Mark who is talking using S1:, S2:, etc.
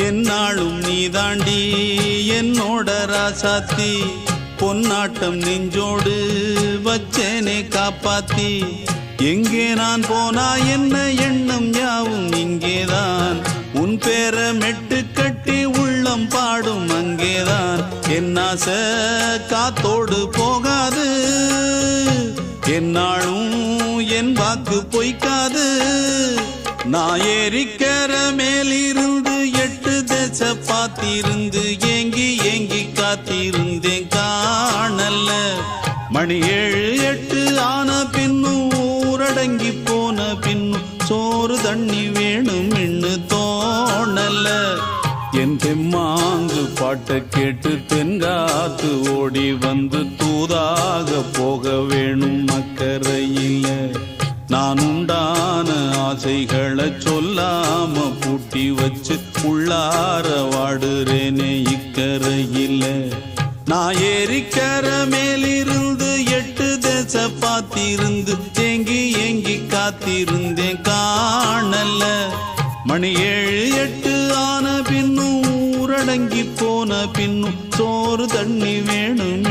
S1: என்னாலும் நீதாண்டி என்னோட ராசாத்தி பொன்னாட்டம் நெஞ்சோடு வச்சேனே காப்பாத்தி எங்கே நான் போனா என்ன எண்ணம் யாவும் இங்கேதான் உன் பேர மெட்டு கட்டி உள்ளம் பாடும் அங்கேதான் என் ஆசை காத்தோடு போகாது என்னாலும் என் வாக்கு பொய்க்காது நான் ஏறிக்கிற மேலிருந்து 8 தேச பார்த்திருந்து ஏங்கி ஏங்கி காத்திருந்தேன் காணல மணி 7 8 ஆன பின்னும் ஊரடங்கி போன பின்னும் சோறு தண்ணி வேணும் இன்னு தோணல என் தெம்மாங்கு பாட்டை கேட்டு தென்காத்து ஓடி வந்து தூதாக போக வேணும் அக்கறையில நான் உண்டான ஆசைகளை சொல்லாம பூட்டி வச்சு உள்ளார வாடுறேனே இக்கரையில நான் ஏறிக்கிற மேலிருந்து 8 தேச பார்த்திருந்து ஏங்கி ஏங்கி காத்திருந்தேன் காணல மணி 7 8 ஆன பின்னும் ஊரடங்கி போன பின்னும் சோறு தண்ணி வேணும்